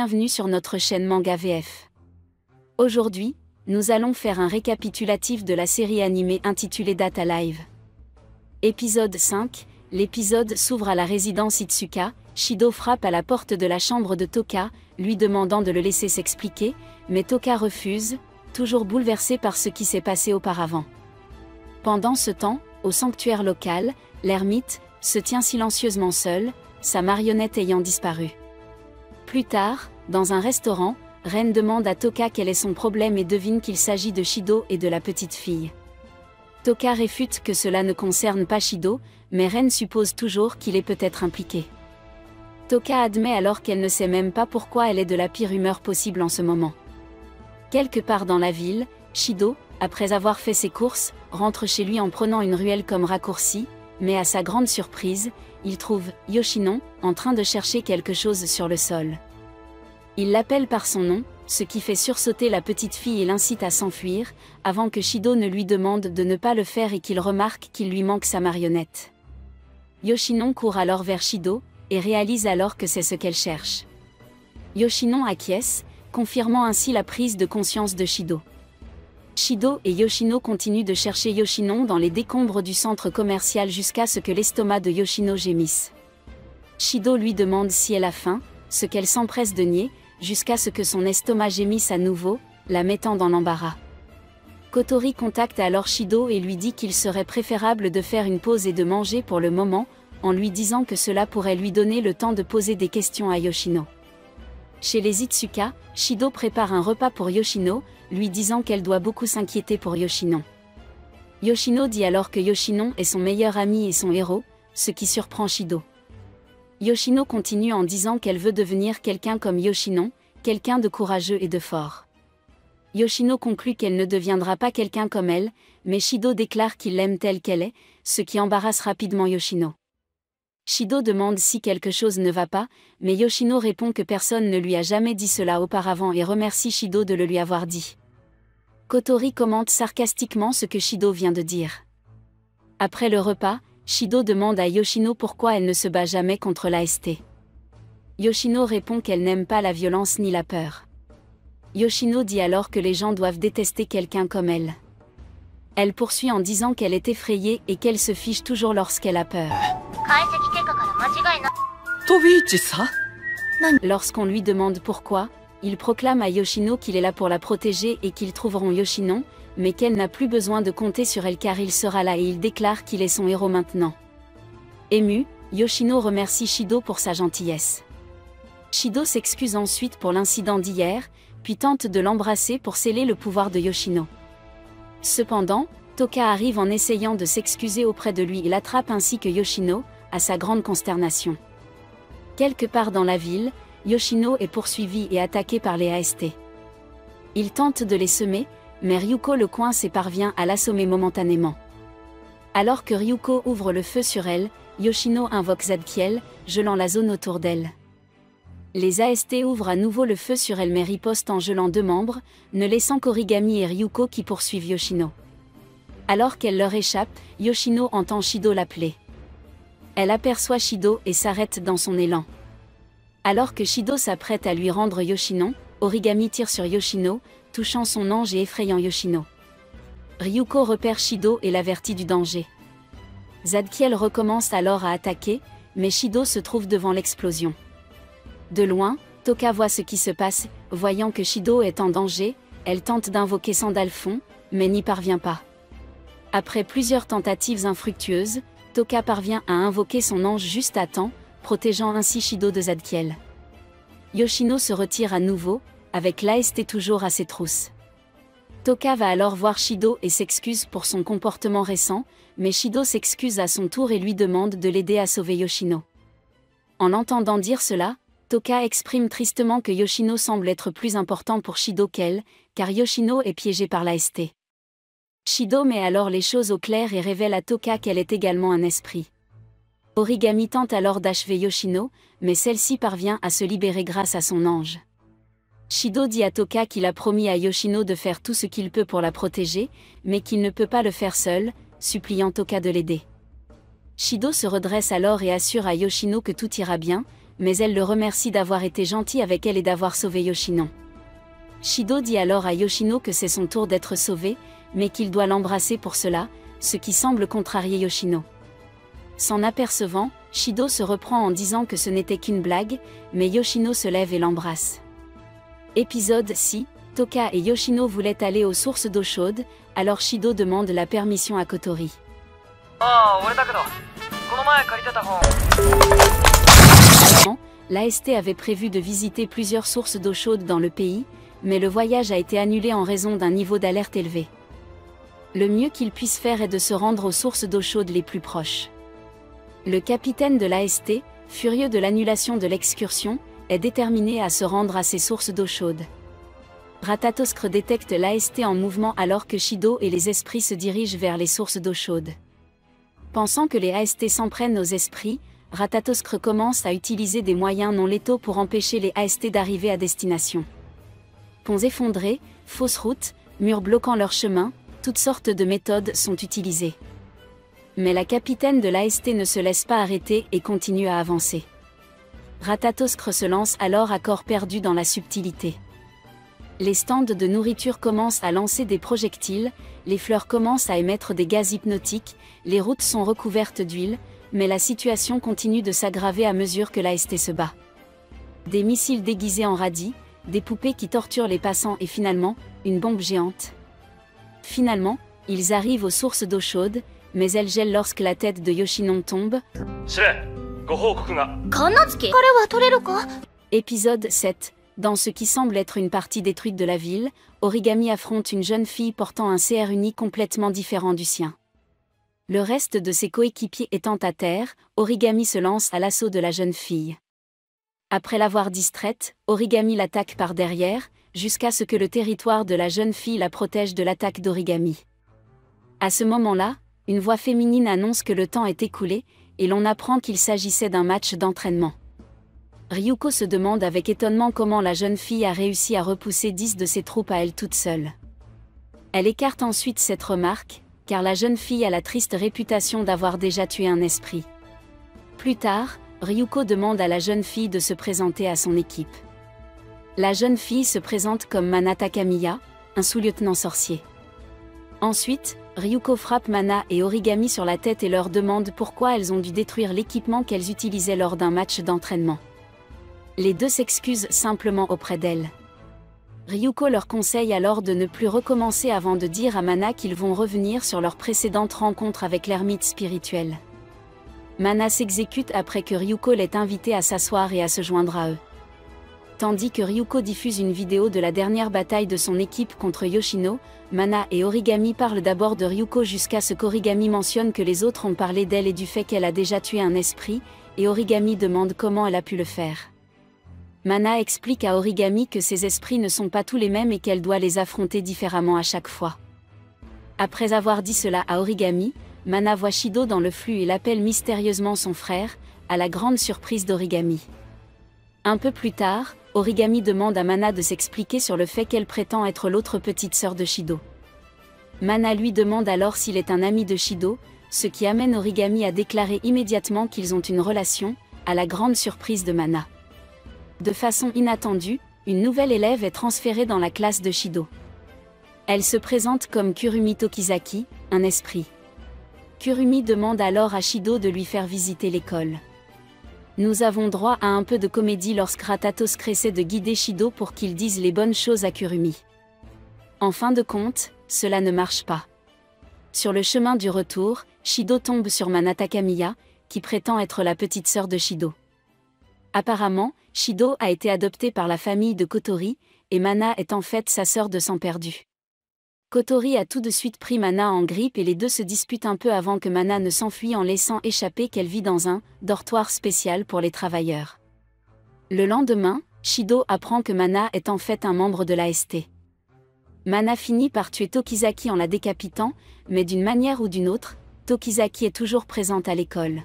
bienvenue sur notre chaîne Manga VF. Aujourd'hui, nous allons faire un récapitulatif de la série animée intitulée Date Live. Épisode 5, l'épisode s'ouvre à la résidence Itsuka. Shido frappe à la porte de la chambre de Toka, lui demandant de le laisser s'expliquer, mais Toka refuse, toujours bouleversé par ce qui s'est passé auparavant. Pendant ce temps, au sanctuaire local, l'ermite se tient silencieusement seul, sa marionnette ayant disparu. Plus tard, dans un restaurant, Ren demande à Toka quel est son problème et devine qu'il s'agit de Shido et de la petite fille. Toka réfute que cela ne concerne pas Shido, mais Ren suppose toujours qu'il est peut-être impliqué. Toka admet alors qu'elle ne sait même pas pourquoi elle est de la pire humeur possible en ce moment. Quelque part dans la ville, Shido, après avoir fait ses courses, rentre chez lui en prenant une ruelle comme raccourci, mais à sa grande surprise, il trouve Yoshinon en train de chercher quelque chose sur le sol. Il l'appelle par son nom, ce qui fait sursauter la petite fille et l'incite à s'enfuir, avant que Shido ne lui demande de ne pas le faire et qu'il remarque qu'il lui manque sa marionnette. Yoshinon court alors vers Shido, et réalise alors que c'est ce qu'elle cherche. Yoshinon acquiesce, confirmant ainsi la prise de conscience de Shido. Shido et Yoshino continuent de chercher Yoshinon dans les décombres du centre commercial jusqu'à ce que l'estomac de Yoshino gémisse. Shido lui demande si elle a faim, ce qu'elle s'empresse de nier, jusqu'à ce que son estomac gémisse à nouveau, la mettant dans l'embarras. Kotori contacte alors Shido et lui dit qu'il serait préférable de faire une pause et de manger pour le moment, en lui disant que cela pourrait lui donner le temps de poser des questions à Yoshino. Chez les Itsuka, Shido prépare un repas pour Yoshino, lui disant qu'elle doit beaucoup s'inquiéter pour Yoshinon. Yoshino dit alors que Yoshinon est son meilleur ami et son héros, ce qui surprend Shido. Yoshino continue en disant qu'elle veut devenir quelqu'un comme Yoshinon, quelqu'un de courageux et de fort. Yoshino conclut qu'elle ne deviendra pas quelqu'un comme elle, mais Shido déclare qu'il l'aime telle qu'elle est, ce qui embarrasse rapidement Yoshino. Shido demande si quelque chose ne va pas, mais Yoshino répond que personne ne lui a jamais dit cela auparavant et remercie Shido de le lui avoir dit. Kotori commente sarcastiquement ce que Shido vient de dire. Après le repas, Shido demande à Yoshino pourquoi elle ne se bat jamais contre l'AST. Yoshino répond qu'elle n'aime pas la violence ni la peur. Yoshino dit alors que les gens doivent détester quelqu'un comme elle. Elle poursuit en disant qu'elle est effrayée et qu'elle se fiche toujours lorsqu'elle a peur. Lorsqu'on lui demande pourquoi, il proclame à Yoshino qu'il est là pour la protéger et qu'ils trouveront Yoshinon, mais qu'elle n'a plus besoin de compter sur elle car il sera là et il déclare qu'il est son héros maintenant. Ému, Yoshino remercie Shido pour sa gentillesse. Shido s'excuse ensuite pour l'incident d'hier, puis tente de l'embrasser pour sceller le pouvoir de Yoshino. Cependant, Toka arrive en essayant de s'excuser auprès de lui et l'attrape ainsi que Yoshino, à sa grande consternation. Quelque part dans la ville, Yoshino est poursuivi et attaqué par les AST. Il tente de les semer, mais Ryuko le coince et parvient à l'assommer momentanément. Alors que Ryuko ouvre le feu sur elle, Yoshino invoque Zadkiel, gelant la zone autour d'elle. Les AST ouvrent à nouveau le feu sur elle mais ripostent en gelant deux membres, ne laissant qu'Origami et Ryuko qui poursuivent Yoshino. Alors qu'elle leur échappe, Yoshino entend Shido l'appeler. Elle aperçoit Shido et s'arrête dans son élan. Alors que Shido s'apprête à lui rendre Yoshinon, Origami tire sur Yoshino, touchant son ange et effrayant Yoshino. Ryuko repère Shido et l'avertit du danger. Zadkiel recommence alors à attaquer, mais Shido se trouve devant l'explosion. De loin, Toka voit ce qui se passe, voyant que Shido est en danger, elle tente d'invoquer Sandalphon, mais n'y parvient pas. Après plusieurs tentatives infructueuses, Toka parvient à invoquer son ange juste à temps, protégeant ainsi Shido de Zadkiel. Yoshino se retire à nouveau, avec l'AST toujours à ses trousses. Toka va alors voir Shido et s'excuse pour son comportement récent, mais Shido s'excuse à son tour et lui demande de l'aider à sauver Yoshino. En l'entendant dire cela, Toka exprime tristement que Yoshino semble être plus important pour Shido qu'elle, car Yoshino est piégé par l'AST. Shido met alors les choses au clair et révèle à Toka qu'elle est également un esprit. Origami tente alors d'achever Yoshino, mais celle-ci parvient à se libérer grâce à son ange. Shido dit à Toka qu'il a promis à Yoshino de faire tout ce qu'il peut pour la protéger, mais qu'il ne peut pas le faire seul, suppliant Toka de l'aider. Shido se redresse alors et assure à Yoshino que tout ira bien, mais elle le remercie d'avoir été gentil avec elle et d'avoir sauvé Yoshino. Shido dit alors à Yoshino que c'est son tour d'être sauvé, mais qu'il doit l'embrasser pour cela, ce qui semble contrarier Yoshino. S'en apercevant, Shido se reprend en disant que ce n'était qu'une blague, mais Yoshino se lève et l'embrasse. Épisode 6, Toka et Yoshino voulaient aller aux sources d'eau chaude, alors Shido demande la permission à Kotori. L'AST avait prévu de visiter plusieurs sources d'eau chaude dans le pays, mais le voyage a été annulé en raison d'un niveau d'alerte élevé. Le mieux qu'ils puissent faire est de se rendre aux sources d'eau chaude les plus proches. Le capitaine de l'AST, furieux de l'annulation de l'excursion, est déterminé à se rendre à ces sources d'eau chaude. Ratatoskr détecte l'AST en mouvement alors que Shido et les esprits se dirigent vers les sources d'eau chaude. Pensant que les AST s'en prennent aux esprits, Ratatoskr commence à utiliser des moyens non létaux pour empêcher les AST d'arriver à destination. Ponts effondrés, fausses routes, murs bloquant leur chemin, toutes sortes de méthodes sont utilisées. Mais la capitaine de l'AST ne se laisse pas arrêter et continue à avancer. Ratatoskr se lance alors à corps perdu dans la subtilité. Les stands de nourriture commencent à lancer des projectiles, les fleurs commencent à émettre des gaz hypnotiques, les routes sont recouvertes d'huile, mais la situation continue de s'aggraver à mesure que l'AST se bat. Des missiles déguisés en radis, des poupées qui torturent les passants et finalement, une bombe géante. Finalement, ils arrivent aux sources d'eau chaude, mais elles gèlent lorsque la tête de Yoshino tombe. Épisode 7. Dans ce qui semble être une partie détruite de la ville, Origami affronte une jeune fille portant un CR uni complètement différent du sien. Le reste de ses coéquipiers étant à terre, Origami se lance à l'assaut de la jeune fille. Après l'avoir distraite, Origami l'attaque par derrière, jusqu'à ce que le territoire de la jeune fille la protège de l'attaque d'Origami. À ce moment-là, une voix féminine annonce que le temps est écoulé, et l'on apprend qu'il s'agissait d'un match d'entraînement. Ryuko se demande avec étonnement comment la jeune fille a réussi à repousser 10 de ses troupes à elle toute seule. Elle écarte ensuite cette remarque, car la jeune fille a la triste réputation d'avoir déjà tué un esprit. Plus tard, Ryuko demande à la jeune fille de se présenter à son équipe. La jeune fille se présente comme Mana Takamiya, un sous-lieutenant sorcier. Ensuite, Ryuko frappe Mana et Origami sur la tête et leur demande pourquoi elles ont dû détruire l'équipement qu'elles utilisaient lors d'un match d'entraînement. Les deux s'excusent simplement auprès d'elle. Ryuko leur conseille alors de ne plus recommencer avant de dire à Mana qu'ils vont revenir sur leur précédente rencontre avec l'ermite spirituel. Mana s'exécute après que Ryuko l'ait invité à s'asseoir et à se joindre à eux. Tandis que Ryuko diffuse une vidéo de la dernière bataille de son équipe contre Yoshino, Mana et Origami parlent d'abord de Ryuko jusqu'à ce qu'Origami mentionne que les autres ont parlé d'elle et du fait qu'elle a déjà tué un esprit, et Origami demande comment elle a pu le faire. Mana explique à Origami que ces esprits ne sont pas tous les mêmes et qu'elle doit les affronter différemment à chaque fois. Après avoir dit cela à Origami, Mana voit Shido dans le flux et l'appelle mystérieusement son frère, à la grande surprise d'Origami. Un peu plus tard, Origami demande à Mana de s'expliquer sur le fait qu'elle prétend être l'autre petite sœur de Shido. Mana lui demande alors s'il est un ami de Shido, ce qui amène Origami à déclarer immédiatement qu'ils ont une relation, à la grande surprise de Mana. De façon inattendue, une nouvelle élève est transférée dans la classe de Shido. Elle se présente comme Kurumi Tokizaki, un esprit. Kurumi demande alors à Shido de lui faire visiter l'école. Nous avons droit à un peu de comédie lorsque Ratatoskr essaie de guider Shido pour qu'il dise les bonnes choses à Kurumi. En fin de compte, cela ne marche pas. Sur le chemin du retour, Shido tombe sur Mana Takamiya, qui prétend être la petite sœur de Shido. Apparemment, Shido a été adoptée par la famille de Kotori, et Mana est en fait sa sœur de sang perdu. Kotori a tout de suite pris Mana en grippe et les deux se disputent un peu avant que Mana ne s'enfuit en laissant échapper qu'elle vit dans un dortoir spécial pour les travailleurs. Le lendemain, Shido apprend que Mana est en fait un membre de l'AST. Mana finit par tuer Tokizaki en la décapitant, mais d'une manière ou d'une autre, Tokizaki est toujours présente à l'école.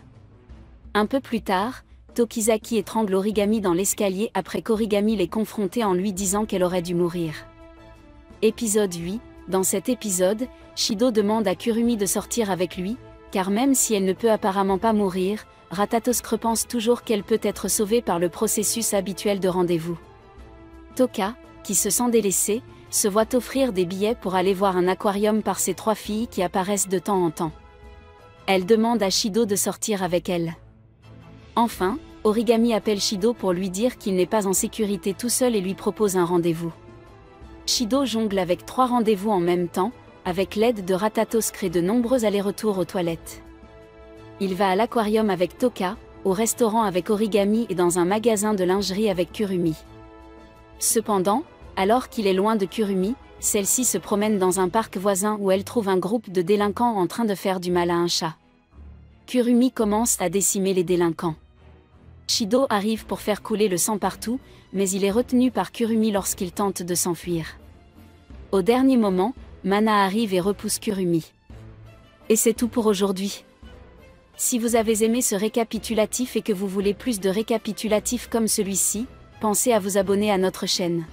Un peu plus tard, Tokizaki étrangle Origami dans l'escalier après qu'Origami l'ait confrontée en lui disant qu'elle aurait dû mourir. Épisode 8. Dans cet épisode, Shido demande à Kurumi de sortir avec lui, car même si elle ne peut apparemment pas mourir, Ratatoskr pense toujours qu'elle peut être sauvée par le processus habituel de rendez-vous. Tokka, qui se sent délaissée, se voit offrir des billets pour aller voir un aquarium par ses 3 filles qui apparaissent de temps en temps. Elle demande à Shido de sortir avec elle. Enfin, Origami appelle Shido pour lui dire qu'il n'est pas en sécurité tout seul et lui propose un rendez-vous. Shido jongle avec 3 rendez-vous en même temps, avec l'aide de Ratatoskr et de nombreux allers-retours aux toilettes. Il va à l'aquarium avec Tokka, au restaurant avec Origami et dans un magasin de lingerie avec Kurumi. Cependant, alors qu'il est loin de Kurumi, celle-ci se promène dans un parc voisin où elle trouve un groupe de délinquants en train de faire du mal à un chat. Kurumi commence à décimer les délinquants. Shido arrive pour faire couler le sang partout, mais il est retenu par Kurumi lorsqu'il tente de s'enfuir. Au dernier moment, Mana arrive et repousse Kurumi. Et c'est tout pour aujourd'hui. Si vous avez aimé ce récapitulatif et que vous voulez plus de récapitulatifs comme celui-ci, pensez à vous abonner à notre chaîne.